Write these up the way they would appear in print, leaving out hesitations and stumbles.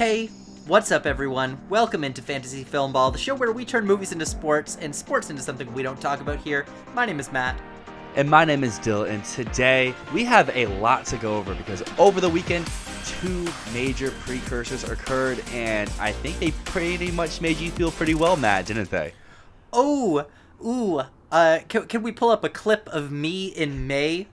Hey, what's up everyone? Welcome into Fantasy Filmball, the show where we turn movies into sports and sports into something we don't talk about here. My name is Matt. And my name is Dyl, and today we have a lot to go over because over the weekend, two major precursors occurred, and I think they pretty much made you feel pretty well, Matt, didn't they? Can we pull up a clip of me in May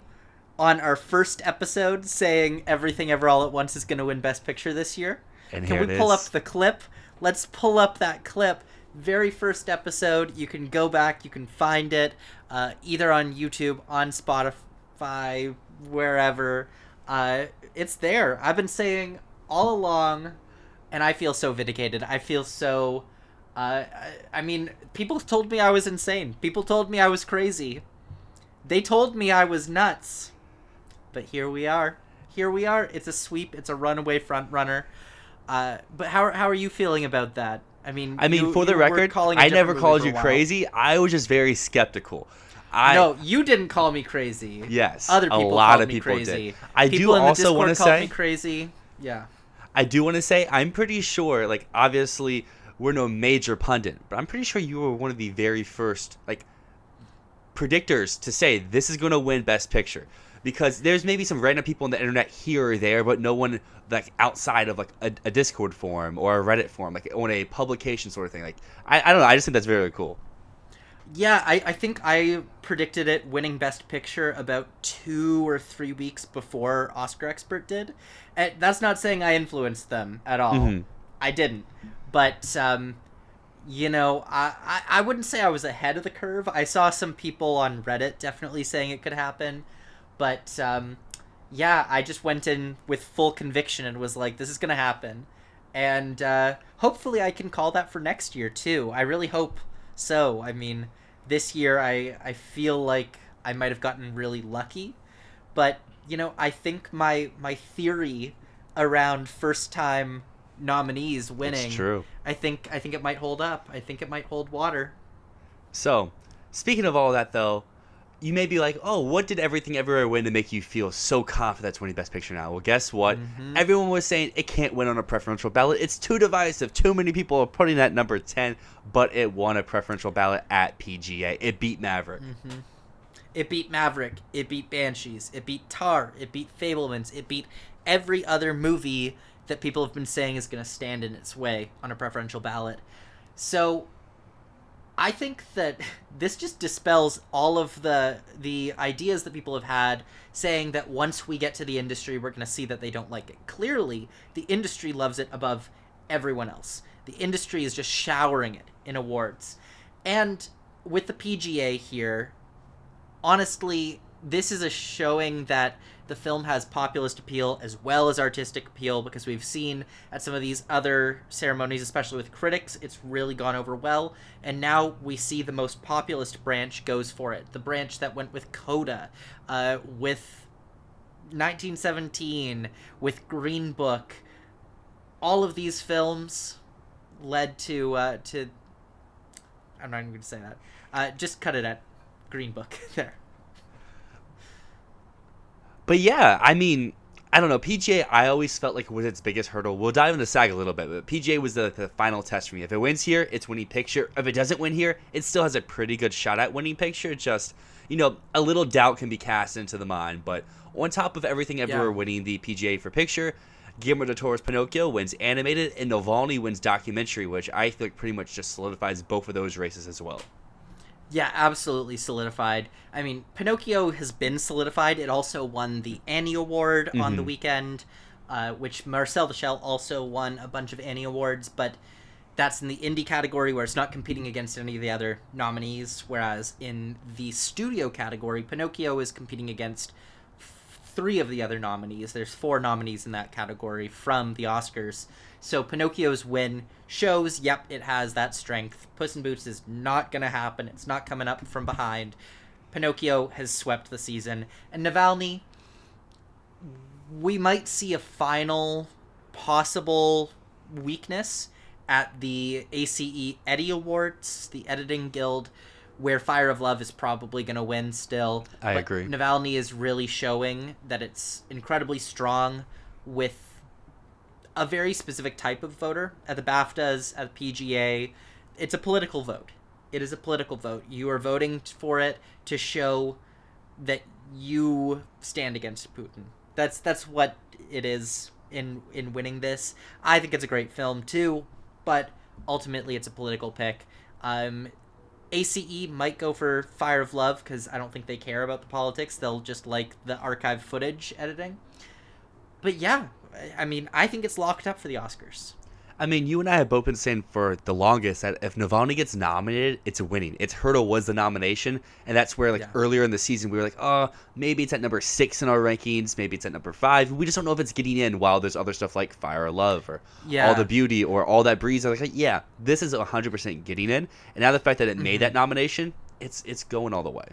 on our first episode saying Everything Ever All at Once is going to win Best Picture this year? And Can here we it pull is. up the clip? Let's pull up that clip. Very first episode. You can go back. You can find it either on YouTube, on Spotify, wherever. It's there. I've been saying all along, and I feel so vindicated. I feel so... people told me I was insane. People told me I was crazy. They told me I was nuts. But here we are. Here we are. It's a sweep. It's a runaway front runner. But how are you feeling about that? For the record, I never called you crazy. I was just very skeptical. No, you didn't call me crazy. Yes, other people a lot called of me people crazy. did. I do also want to called say me crazy. Yeah. I do want to say I'm pretty sure. Like, obviously, we're no major pundit, but I'm pretty sure you were one of the very first predictors to say this is going to win Best Picture. Because there's maybe some random people on the internet here or there, but no one outside of a Discord forum or a Reddit forum, on a publication sort of thing. I don't know. I just think that's very cool. Yeah, I think I predicted it winning Best Picture about 2 or 3 weeks before Oscar Expert did. And that's not saying I influenced them at all. Mm-hmm. I didn't. But, I wouldn't say I was ahead of the curve. I saw some people on Reddit definitely saying it could happen. But, I just went in with full conviction and was like, this is going to happen. And hopefully I can call that for next year, too. I really hope so. This year I feel like I might have gotten really lucky. But, I think my theory around first-time nominees winning... It's true. I think it might hold up. I think it might hold water. So, speaking of all that, though... You may be like, oh, what did Everything Everywhere win to make you feel so confident that's winning Best Picture now? Well, guess what? Mm-hmm. Everyone was saying it can't win on a preferential ballot. It's too divisive. Too many people are putting that number 10, but it won a preferential ballot at PGA. It beat Maverick. Mm-hmm. It beat Maverick. It beat Banshees. It beat Tar. It beat Fabelmans. It beat every other movie that people have been saying is going to stand in its way on a preferential ballot. So... I think that this just dispels all of the ideas that people have had saying that once we get to the industry, we're going to see that they don't like it. Clearly, the industry loves it above everyone else. The industry is just showering it in awards. And with the PGA here, honestly, this is a showing that the film has populist appeal as well as artistic appeal, because we've seen at some of these other ceremonies, especially with critics, it's really gone over well. And now we see the most populist branch goes for it. The branch that went with Coda, with 1917, with Green Book. All of these films led to I'm not even going to say that. Just cut it at Green Book there. But yeah, I don't know. PGA, I always felt like it was its biggest hurdle. We'll dive into SAG a little bit, but PGA was the final test for me. If it wins here, it's winning picture. If it doesn't win here, it still has a pretty good shot at winning picture. Just, a little doubt can be cast into the mind. But on top of Everything Everywhere winning the PGA for picture, Guillermo del Toro's Pinocchio wins animated, and Navalny wins documentary, which I think pretty much just solidifies both of those races as well. Yeah, absolutely solidified. Pinocchio has been solidified. It also won the Annie Award on the weekend, which Marcel the Shell also won a bunch of Annie Awards, but that's in the indie category where it's not competing against any of the other nominees, whereas in the studio category, Pinocchio is competing against 3 of the other nominees. There's 4 nominees in that category from the Oscars. So Pinocchio's win shows, yep, it has that strength. Puss in Boots is not going to happen. It's not coming up from behind. Pinocchio has swept the season. And Navalny, we might see a final possible weakness at the ACE Eddie Awards, the Editing Guild, where Fire of Love is probably going to win still. I agree. Navalny is really showing that it's incredibly strong with a very specific type of voter. At the BAFTAs, at the PGA, it's a political vote. It is a political vote. You are voting for it to show that you stand against Putin. That's what it is in winning this. I think it's a great film too, but ultimately it's a political pick. ACE might go for Fire of Love because I don't think they care about the politics. They'll just like the archive footage editing. But yeah, I mean, I think it's locked up for the Oscars. I mean, you and I have both been saying for the longest that if Navalny gets nominated, it's winning. Its hurdle was the nomination, and that's where, like, earlier in the season, we were like, oh, maybe it's at number 6 in our rankings, maybe it's at number 5. We just don't know if it's getting in, while there's other stuff like Fire of Love or All the Beauty or All That Breeze. I was like, yeah, this is 100% getting in. And now the fact that it made that nomination, it's going all the way.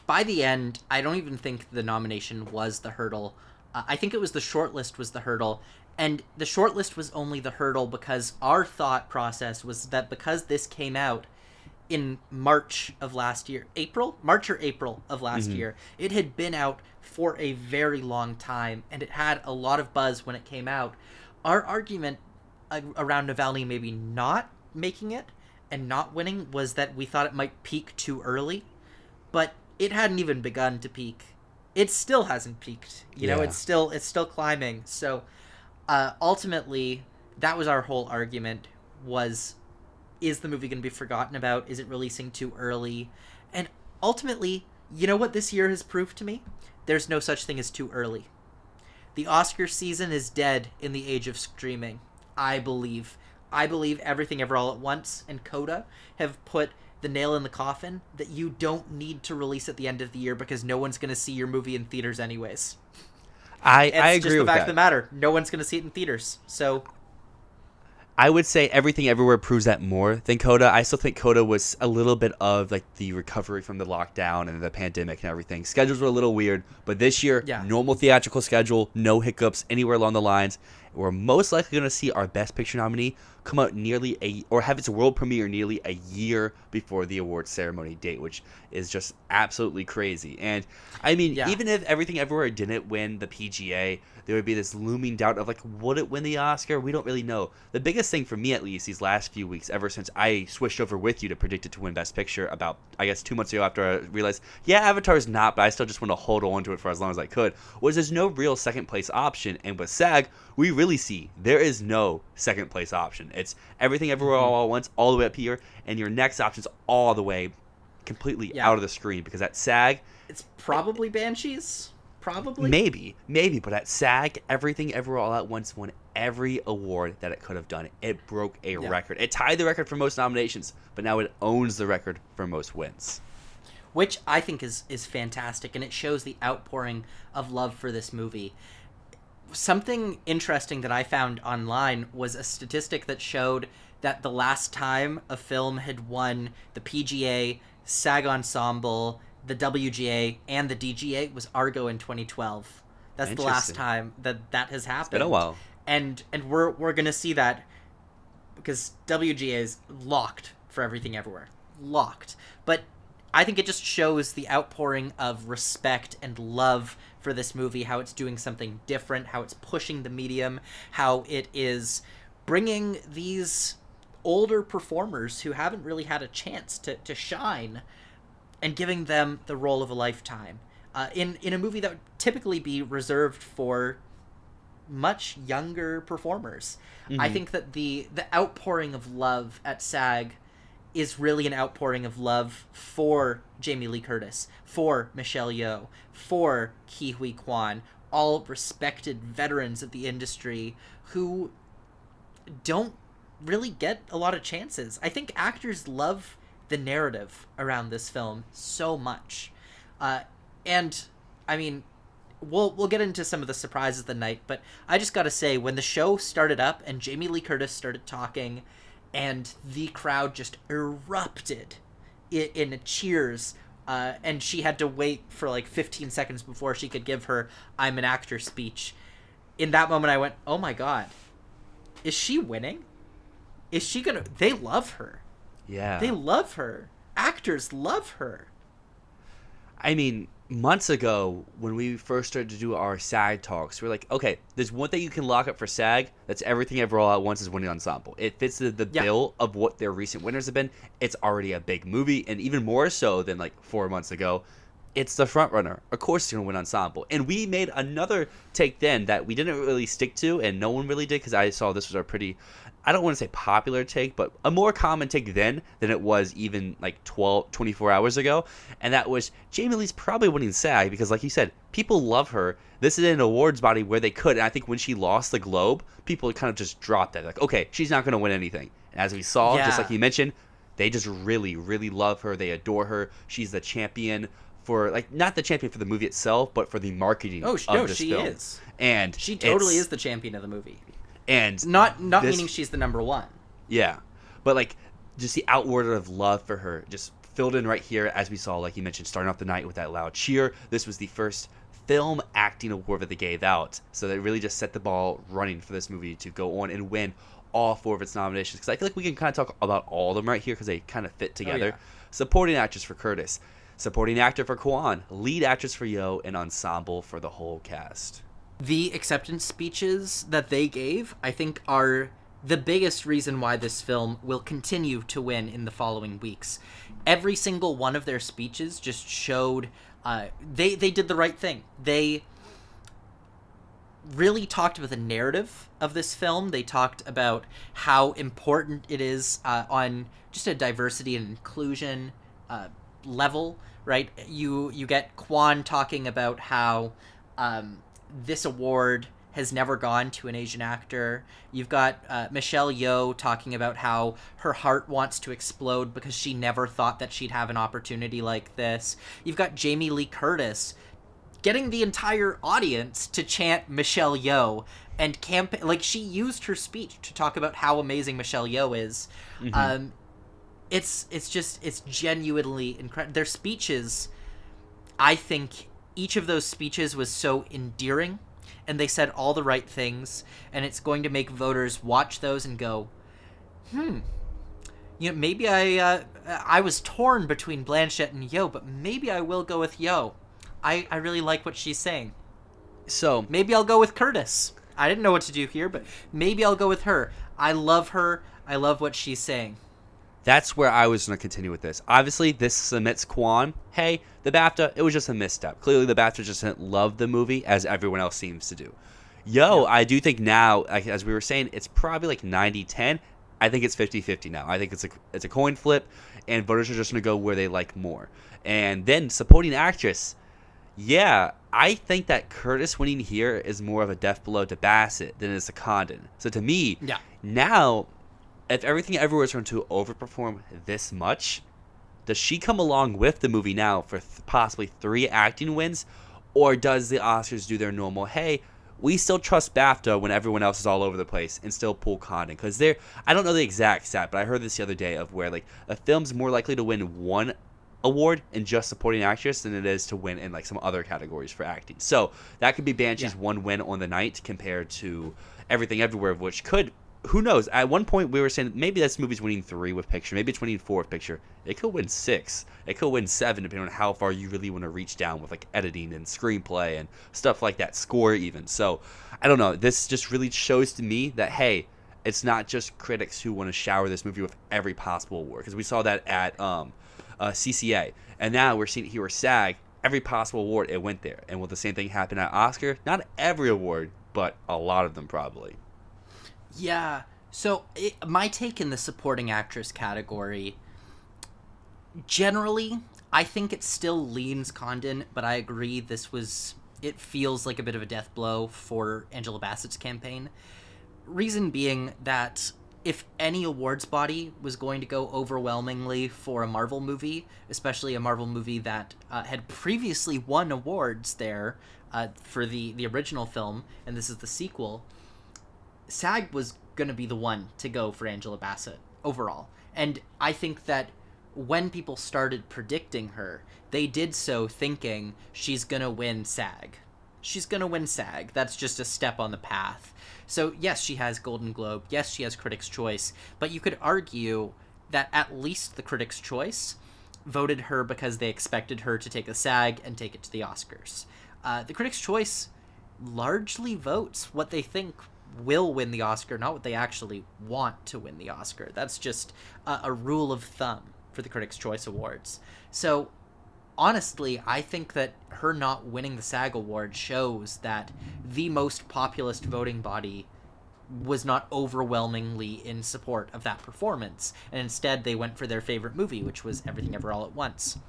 By the end, I don't even think the nomination was the hurdle. I think it was the shortlist was the hurdle. And the shortlist was only the hurdle because our thought process was that because this came out in March of last year, March or April of last year, it had been out for a very long time, and it had a lot of buzz when it came out. Our argument around Navalny maybe not making it and not winning was that we thought it might peak too early, but it hadn't even begun to peak. It still hasn't peaked. You know, it's still climbing. So ultimately, that was our whole argument was, is the movie going to be forgotten about? Is it releasing too early? And ultimately, you know what this year has proved to me? There's no such thing as too early. The Oscar season is dead in the age of streaming, I believe. I believe Everything Ever All at Once and CODA have put the nail in the coffin that you don't need to release at the end of the year because no one's going to see your movie in theaters anyways. I agree with that. It's just the fact of the matter. No one's going to see it in theaters. So I would say Everything Everywhere proves that more than CODA. I still think CODA was a little bit of like the recovery from the lockdown and the pandemic and everything. Schedules were a little weird, but this year, normal theatrical schedule, no hiccups anywhere along the lines. We're most likely going to see our Best Picture nominee come out or have its world premiere nearly a year before the awards ceremony date, which is just absolutely crazy. And I mean, even if Everything Everywhere didn't win the PGA, there would be this looming doubt of like, would it win the Oscar? We don't really know. The biggest thing for me, at least, these last few weeks, ever since I switched over with you to predict it to win Best Picture about, I guess, 2 months ago after I realized, Avatar's not, but I still just want to hold on to it for as long as I could, was there's no real second place option. And with SAG, we really see there is no second place option. It's Everything Everywhere All at Once, all the way up here, and your next option's all the way completely out of the screen, because at SAG, it's probably Banshees. Probably. Maybe, but at SAG, Everything Everywhere All at Once won every award that it could have done. It broke a record. It tied the record for most nominations, but now it owns the record for most wins. Which I think is fantastic, and it shows the outpouring of love for this movie. Something interesting that I found online was a statistic that showed that the last time a film had won the PGA, SAG Ensemble, the WGA, and the DGA was Argo in 2012. That's the last time that has happened. It's been a while. And we're going to see that because WGA is locked for Everything Everywhere. Locked. But I think it just shows the outpouring of respect and love for this movie, how it's doing something different, how it's pushing the medium, how it is bringing these older performers who haven't really had a chance to shine and giving them the role of a lifetime in a movie that would typically be reserved for much younger performers. I think that the outpouring of love at SAG is really an outpouring of love for Jamie Lee Curtis, for Michelle Yeoh, for Ke Huy Quan, all respected veterans of the industry who don't really get a lot of chances. I think actors love the narrative around this film so much. And, I mean, we'll get into some of the surprises of the night, but I just gotta say, when the show started up and Jamie Lee Curtis started talking and the crowd just erupted in cheers, and she had to wait for like 15 seconds before she could give her "I'm an actor" speech. In that moment, I went, oh my god, is she winning? Is she gonna... They love her. Yeah. They love her. Actors love her. I mean, months ago when we first started to do our SAG talks, we're like, okay, there's one thing you can lock up for SAG. That's Everything Ever All at Once is winning ensemble. It fits the bill of what their recent winners have been. It's already a big movie, and even more so than like 4 months ago, it's the front runner. Of course, it's gonna win ensemble. And we made another take then that we didn't really stick to, and no one really did, because I saw this was our pretty, I don't want to say popular take, but a more common take then than it was even like 24 hours ago. And that was Jamie Lee's probably winning SAG because, like you said, people love her. This is an awards body where they could. And I think when she lost the Globe, people kind of just dropped that. Like, okay, she's not going to win anything. And as we saw, just like you mentioned, they just really, really love her. They adore her. She's the champion for, like, not the champion for the movie itself, but for the marketing of this she film. is. And she totally is the champion of the movie. And not meaning she's the number one. Yeah. But, like, just the outward of love for her just filled in right here, as we saw, like you mentioned, starting off the night with that loud cheer. This was the first film acting award that they gave out. So they really just set the ball running for this movie to go on and win all 4 of its nominations. Because I feel like we can kind of talk about all of them right here because they kind of fit together. Oh, yeah. Supporting actress for Curtis. Supporting actor for Kwan. Lead actress for Yo. And ensemble for the whole cast. The acceptance speeches that they gave, I think, are the biggest reason why this film will continue to win in the following weeks. Every single one of their speeches just showed they did the right thing. They really talked about the narrative of this film. They talked about how important it is on just a diversity and inclusion level, right? You get Kwan talking about how this award has never gone to an Asian actor. You've got Michelle Yeoh talking about how her heart wants to explode because she never thought that she'd have an opportunity like this. You've got Jamie Lee Curtis getting the entire audience to chant Michelle Yeoh and like she used her speech to talk about how amazing Michelle Yeoh is. Mm-hmm. It's genuinely incredible. Their speeches, I think each of those speeches was so endearing, and they said all the right things, and it's going to make voters watch those and go, maybe I was torn between Blanchett and Yeoh, but maybe I will go with Yeoh. I really like what she's saying. So maybe I'll go with Curtis. I didn't know what to do here, but maybe I'll go with her. I love her. I love what she's saying. That's where I was going to continue with this. Obviously, this submits Kwan. Hey, the BAFTA, it was just a misstep. Clearly, the BAFTA just didn't love the movie as everyone else seems to do. I do think now, like, as we were saying, it's probably like 90-10. I think it's 50-50 now. I think it's a coin flip, and voters are just going to go where they like more. And then supporting actress. Yeah, I think that Curtis winning here is more of a death blow to Bassett than it is to Condon. So to me, now, if Everything Everywhere is going to overperform this much, does she come along with the movie now for possibly 3 acting wins? Or does the Oscars do their normal, hey, we still trust BAFTA when everyone else is all over the place and still pull Condon? Because I don't know the exact stat, but I heard this the other day of where like a film's more likely to win one award in just supporting actress than it is to win in like some other categories for acting. So that could be Banshee's one win on the night compared to Everything Everywhere, which could, who knows? At one point we were saying maybe this movie's winning 3 with picture, maybe it's winning 4 with picture. It could win 6. It could win 7 depending on how far you really want to reach down with like editing and screenplay and stuff like that, score even. So I don't know. This just really shows to me that hey, it's not just critics who want to shower this movie with every possible award, because we saw that at CCA, and now we're seeing here at SAG, every possible award it went there. And will the same thing happen at Oscar? Not every award, but a lot of them probably. Yeah. So my take in the supporting actress category, generally, I think it still leans Condon, but I agree it feels like a bit of a death blow for Angela Bassett's campaign. Reason being that if any awards body was going to go overwhelmingly for a Marvel movie, especially a Marvel movie that had previously won awards there for the original film, and this is the sequel, SAG was going to be the one to go for Angela Bassett overall. And I think that when people started predicting her, they did so thinking she's going to win SAG. She's going to win SAG. That's just a step on the path. So yes, she has Golden Globe. Yes, she has Critics' Choice. But you could argue that at least the Critics' Choice voted her because they expected her to take the SAG and take it to the Oscars. The Critics' Choice largely votes what they think will win the Oscar, not what they actually want to win the Oscar. That's just a rule of thumb for the Critics' Choice Awards. So honestly, I think that her not winning the SAG Award shows that the most populist voting body was not overwhelmingly in support of that performance, and instead they went for their favorite movie, which was Everything Ever All at Once.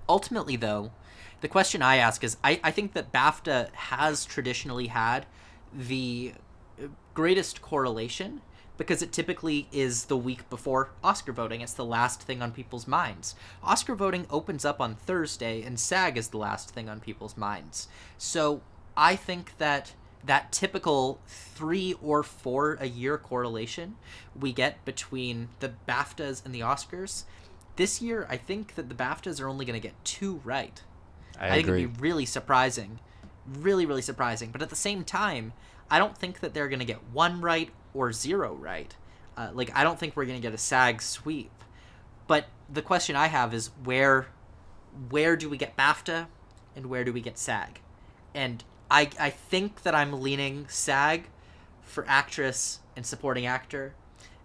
Ultimately, though, the question I ask is, I think that BAFTA has traditionally had the greatest correlation because it typically is the week before Oscar voting. It's the last thing on people's minds. Oscar voting opens up on Thursday, and SAG is the last thing on people's minds. So I think that typical 3 or 4 a year correlation we get between the BAFTAs and the Oscars, this year I think that the BAFTAs are only going to get 2 right. I think it'd be really surprising. Really, really surprising. But at the same time, I don't think that they're going to get 1 right or 0 right. I don't think we're going to get a SAG sweep. But the question I have is where do we get BAFTA and where do we get SAG? And I think that I'm leaning SAG for actress and supporting actor,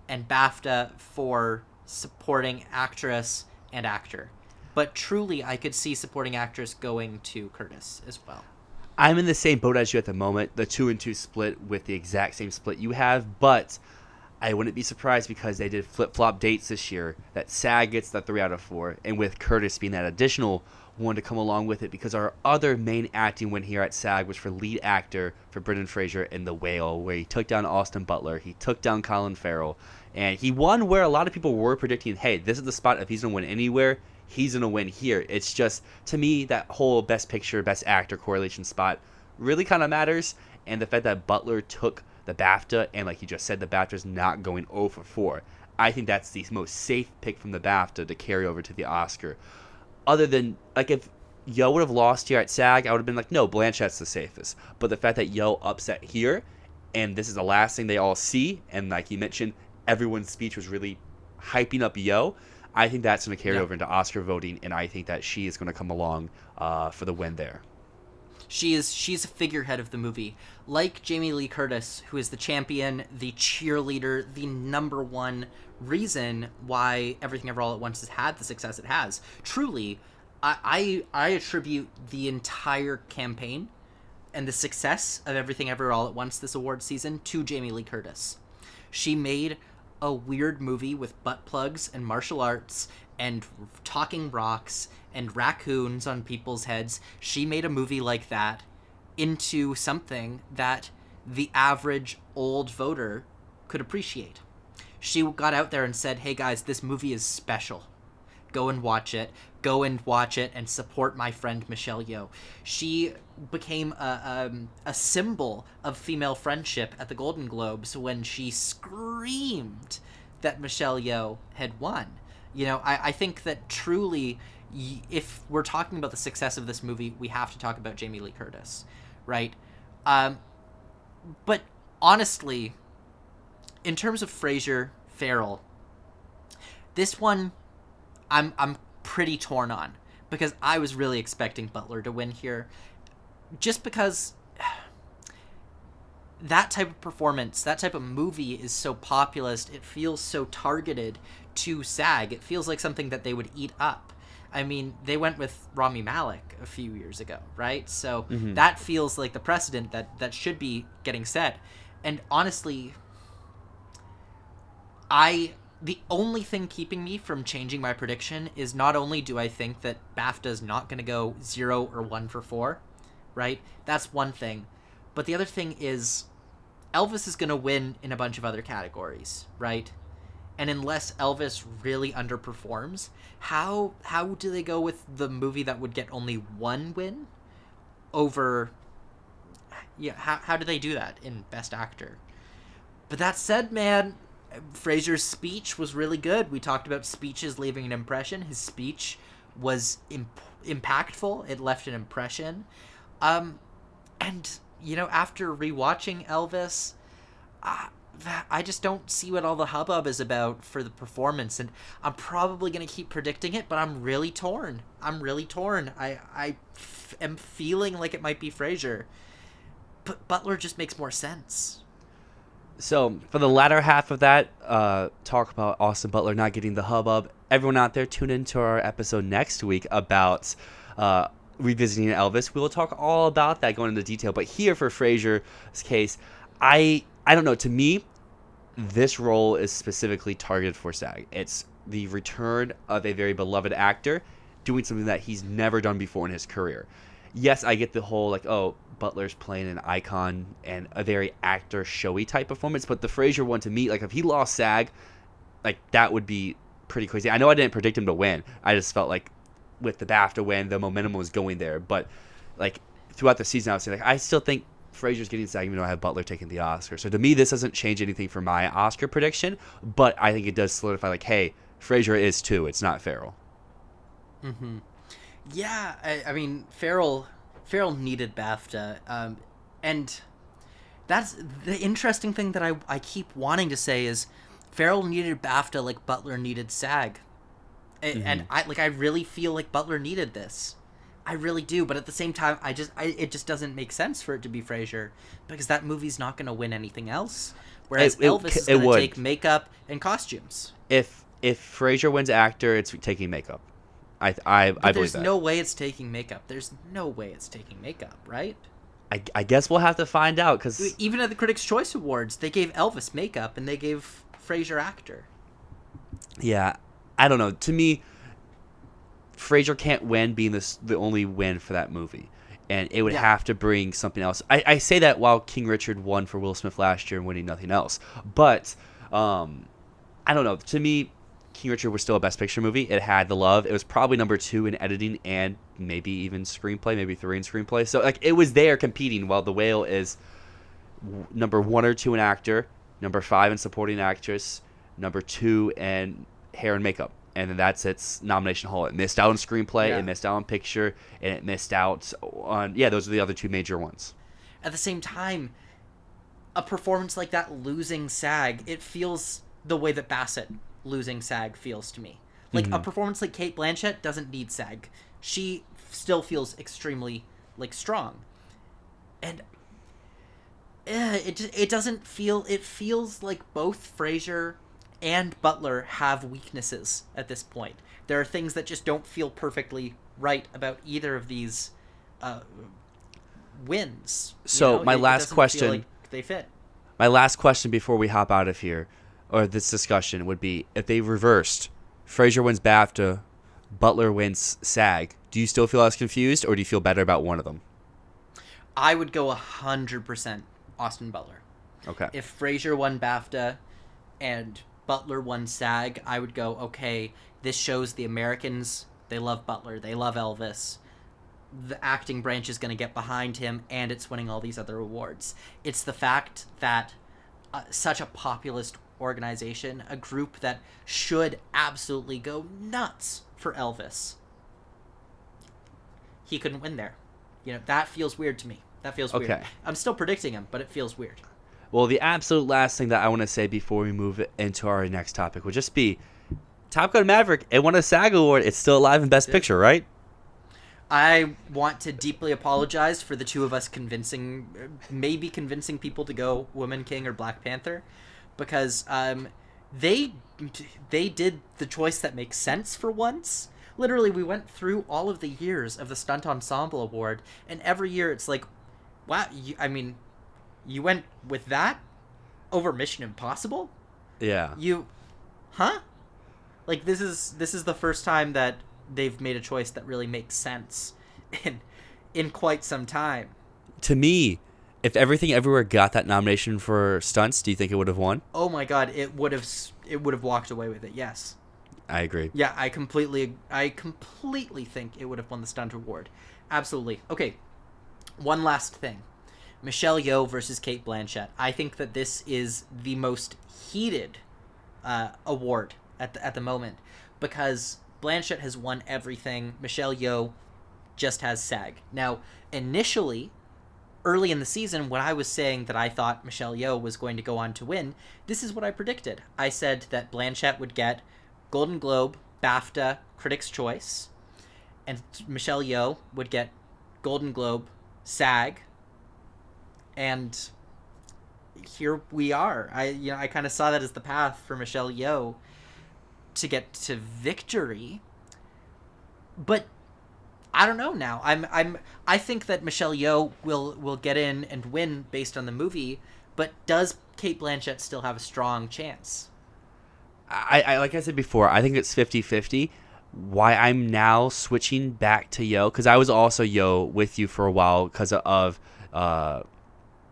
and BAFTA for supporting actress and actor. But truly, I could see supporting actress going to Curtis as well. I'm in the same boat as you at the moment, the 2-2 split with the exact same split you have, but I wouldn't be surprised because they did flip-flop dates this year that SAG gets the 3 out of 4, and with Curtis being that additional one to come along with it, because our other main acting win here at SAG was for lead actor for Brendan Fraser in The Whale, where he took down Austin Butler, he took down Colin Farrell, and he won where a lot of people were predicting, hey, this is the spot, if he's going to win anywhere, he's going to win here. It's just, to me, that whole Best Picture, Best Actor correlation spot really kind of matters, and the fact that Butler took the BAFTA, and like you just said, the BAFTA's not going 0 for 4. I think that's the most safe pick from the BAFTA to carry over to the Oscar. Other than, like, if Yo would have lost here at SAG, I would have been like, no, Blanchett's the safest. But the fact that Yo upset here, and this is the last thing they all see, and like you mentioned, everyone's speech was really hyping up Yo, I think that's going to carry over into Oscar voting, and I think that she is going to come along for the win there. She's a figurehead of the movie. Like Jamie Lee Curtis, who is the champion, the cheerleader, the number one reason why Everything Ever All at Once has had the success it has. Truly, I attribute the entire campaign and the success of Everything Ever All at Once this award season to Jamie Lee Curtis. She made a weird movie with butt plugs and martial arts and talking rocks and raccoons on people's heads. She made a movie like that into something that the average old voter could appreciate. She got out there and said, hey guys, this movie is special. Go and watch it. Go and watch it and support my friend Michelle Yeoh. She became a symbol of female friendship at the Golden Globes when she screamed that Michelle Yeoh had won. You know, I think that truly, if we're talking about the success of this movie, we have to talk about Jamie Lee Curtis, right? But honestly, in terms of Fraser, Farrell, this one, I'm pretty torn on, because I was really expecting Butler to win here, just because that type of performance, that type of movie is so populist. It feels so targeted to SAG. It feels like something that they would eat up. I mean, they went with Rami Malek a few years ago, right? So that feels like the precedent that should be getting set. And honestly, the only thing keeping me from changing my prediction is not only do I think that BAFTA is not going to go 0 or 1 for 4, right? That's one thing. But the other thing is Elvis is going to win in a bunch of other categories, right? And unless Elvis really underperforms, how do they go with the movie that would get only 1 win over... Yeah, how do they do that in Best Actor? But that said, man, Fraser's speech was really good. We talked about speeches leaving an impression. His speech was impactful. It left an impression. And, you know, after rewatching Elvis, I just don't see what all the hubbub is about for the performance, and I'm probably going to keep predicting it, but I'm really torn. I am feeling like it might be Frasier, but Butler just makes more sense. So for the latter half of that, talk about Austin Butler not getting the hubbub. Everyone out there, tune into our episode next week about revisiting Elvis. We will talk all about that, going into detail. But here for Frasier's case, I don't know. To me, this role is specifically targeted for SAG. It's the return of a very beloved actor doing something that he's never done before in his career. Yes, I get the whole, like, oh, Butler's playing an icon and a very actor showy type performance, but the Frasier one, to me, like, if he lost SAG, like, that would be pretty crazy. I know I didn't predict him to win. I just felt like with the BAFTA win, the momentum was going there. But, like, throughout the season, I was saying, like, I still think Frasier's getting SAG, even though I have Butler taking the Oscar. So to me, this doesn't change anything for my Oscar prediction, but I think it does solidify, like, hey, Frasier is too. It's not Farrell. Mm-hmm. Yeah, I mean, Farrell needed BAFTA, and that's the interesting thing that I keep wanting to say is Farrell needed BAFTA like Butler needed SAG, and I really feel like Butler needed this. I really do, but at the same time, it just doesn't make sense for it to be Frasier, because that movie's not going to win anything else, whereas Elvis is going to take makeup and costumes. If Frasier wins actor, it's taking makeup. I believe that. There's no way it's taking makeup. There's no way it's taking makeup, right? I guess we'll have to find out, because even at the Critics' Choice Awards, they gave Elvis makeup and they gave Frasier actor. Yeah, I don't know. To me, Frasier can't win being the only win for that movie, and it would have to bring something else. I say that while King Richard won for Will Smith last year and winning nothing else, but I don't know. To me, King Richard was still a Best Picture movie. It had the love. It was probably number 2 in editing and maybe even screenplay, maybe 3 in screenplay. So, like, it was there competing, while The Whale is number 1 or 2 in actor, number 5 in supporting actress, number 2 in hair and makeup. And then that's its nomination haul. It missed out on screenplay, it missed out on picture, and it missed out on, those are the other 2 major ones. At the same time, a performance like that losing SAG, it feels the way that Bassett losing SAG feels to me. Like, a performance like Cate Blanchett doesn't need SAG. She still feels extremely, like, strong. And it doesn't feel... It feels like both Frasier and Butler have weaknesses at this point. There are things that just don't feel perfectly right about either of these wins. So, my last question... feel like they fit. My last question before we hop out of here, or this discussion, would be, if they reversed, Frasier wins BAFTA, Butler wins SAG, do you still feel as confused, or do you feel better about one of them? I would go 100% Austin Butler. Okay. If Frasier won BAFTA and Butler won SAG, I would go, okay, this shows the Americans, they love Butler, they love Elvis. The acting branch is going to get behind him, and it's winning all these other awards. It's the fact that such a populist organization, a group that should absolutely go nuts for Elvis, he couldn't win there. That feels weird to me. That feels weird. I'm still predicting him, but it feels weird. Well, the absolute last thing that I want to say before we move into our next topic would just be Top Gun Maverick. It won a SAG award. It's still alive in Best Picture, right? I want to deeply apologize for the two of us maybe convincing people to go Woman King or Black Panther, because they did the choice that makes sense for once. Literally, we went through all of the years of the Stunt Ensemble Award, and every year it's like, wow, you went with that over Mission Impossible? Yeah. Like, this is the first time that they've made a choice that really makes sense in quite some time. To me, if Everything Everywhere got that nomination for stunts, do you think it would have won? Oh my god, it would have walked away with it. Yes. I agree. Yeah, I completely think it would have won the stunt award. Absolutely. Okay. One last thing. Michelle Yeoh versus Cate Blanchett. I think that this is the most heated award at the moment, because Blanchett has won everything. Michelle Yeoh just has SAG. Now, initially, early in the season, when I was saying that I thought Michelle Yeoh was going to go on to win, this is what I predicted. I said that Blanchett would get Golden Globe, BAFTA, Critics' Choice, and Michelle Yeoh would get Golden Globe, SAG, and here we are. I kind of saw that as the path for Michelle Yeoh to get to victory, but I don't know now. I think that Michelle Yeoh will get in and win based on the movie, but does Cate Blanchett still have a strong chance? I like I said before, I think it's 50-50. Why I'm now switching back to Yeoh, because I was also Yeoh with you for a while because of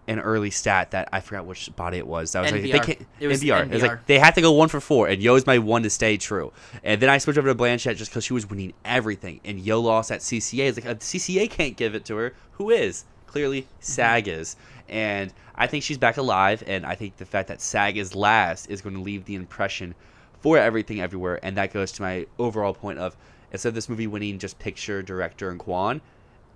an early stat that I forgot which body it was. That was NBR. like they can't, It was NBR. NBR. It was like they had to go 1 for 4, and Yeoh's my one to stay true. And then I switched over to Blanchett just because she was winning everything, and Yeoh lost at CCA. It's like CCA can't give it to her. Who is? Clearly, SAG is. And I think she's back alive, and I think the fact that SAG is last is going to leave the impression for Everything Everywhere, and that goes to my overall point of, instead of this movie winning just picture, director, and Kwan,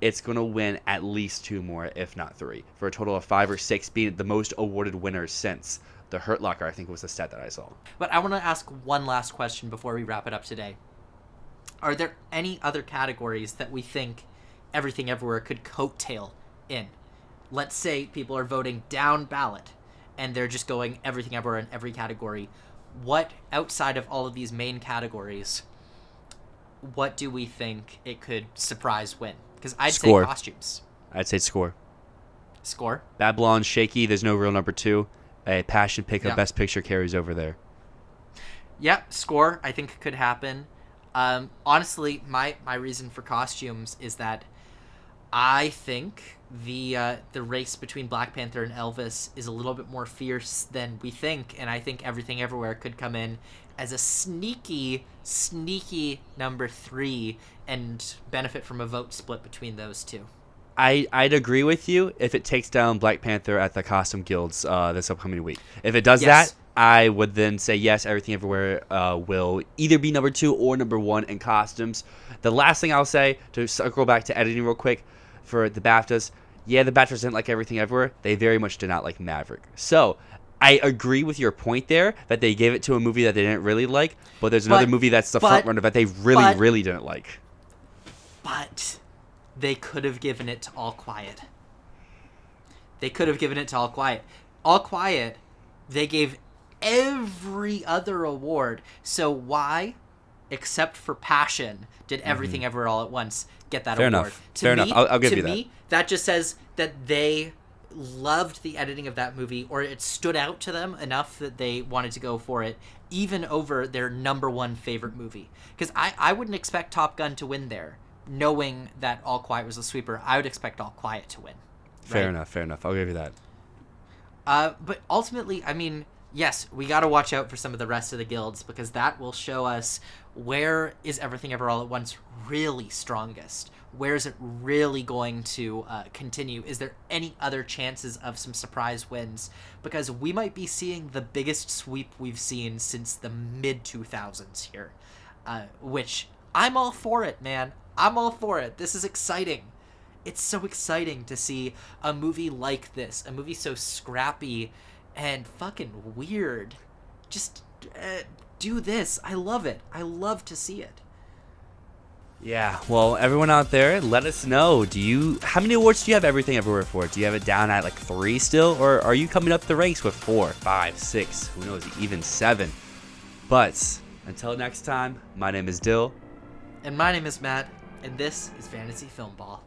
it's going to win at least 2 more, if not 3, for a total of 5 or 6, being the most awarded winners since the Hurt Locker, I think was the stat that I saw. But I want to ask one last question before we wrap it up today. Are there any other categories that we think Everything Everywhere could coattail in? Let's say people are voting down ballot, and they're just going Everything Everywhere in every category. What, outside of all of these main categories, what do we think it could surprise win? Because I'd Score. say costumes. I'd say score. Score? Babylon, shaky, there's no real number 2. A passion pick of Yeah. Best Picture carries over there. Yeah, score, I think could happen. Honestly, my reason for costumes is that I think the race between Black Panther and Elvis is a little bit more fierce than we think, and I think Everything Everywhere could come in as a sneaky number 3 and benefit from a vote split between those two. I'd agree with you if it takes down Black Panther at the Costume Guilds this upcoming week. If it does Yes. that, I would then say yes, Everything Everywhere will either be number 2 or number 1 in costumes. The last thing I'll say, to circle back to editing real quick, for the BAFTAs, yeah, the BAFTAs didn't like Everything Everywhere. They very much did not like Maverick. So I agree with your point there that they gave it to a movie that they didn't really like, but there's another movie that's the front runner that they really didn't like. But they could have given it to All Quiet. They could have given it to All Quiet. All Quiet, they gave every other award. So why, except for Passion, did Everything Everywhere All at Once get that Fair award? enough. Fair enough. I'll give you that. To me, that just says that they loved the editing of that movie, or it stood out to them enough that they wanted to go for it, even over their number 1 favorite movie. Because I wouldn't expect Top Gun to win there, knowing that All Quiet was a sweeper. I would expect All Quiet to win. Fair enough. I'll give you that. But ultimately, I mean, yes, we got to watch out for some of the rest of the guilds, because that will show us where is Everything Ever All at Once really strongest. Where is it really going to continue? Is there any other chances of some surprise wins? Because we might be seeing the biggest sweep we've seen since the mid-2000s here, which I'm all for it, man. I'm all for it. This is exciting. It's so exciting to see a movie like this, a movie so scrappy and fucking weird. Just do this. I love it. I love to see it. Yeah, well, everyone out there, let us know. How many awards do you have Everything Everywhere for? Do you have it down at like 3 still, or are you coming up the ranks with 4, 5, 6, who knows, even 7? But until next time, my name is Dyl. And my name is Matt, and this is Fantasy Filmball.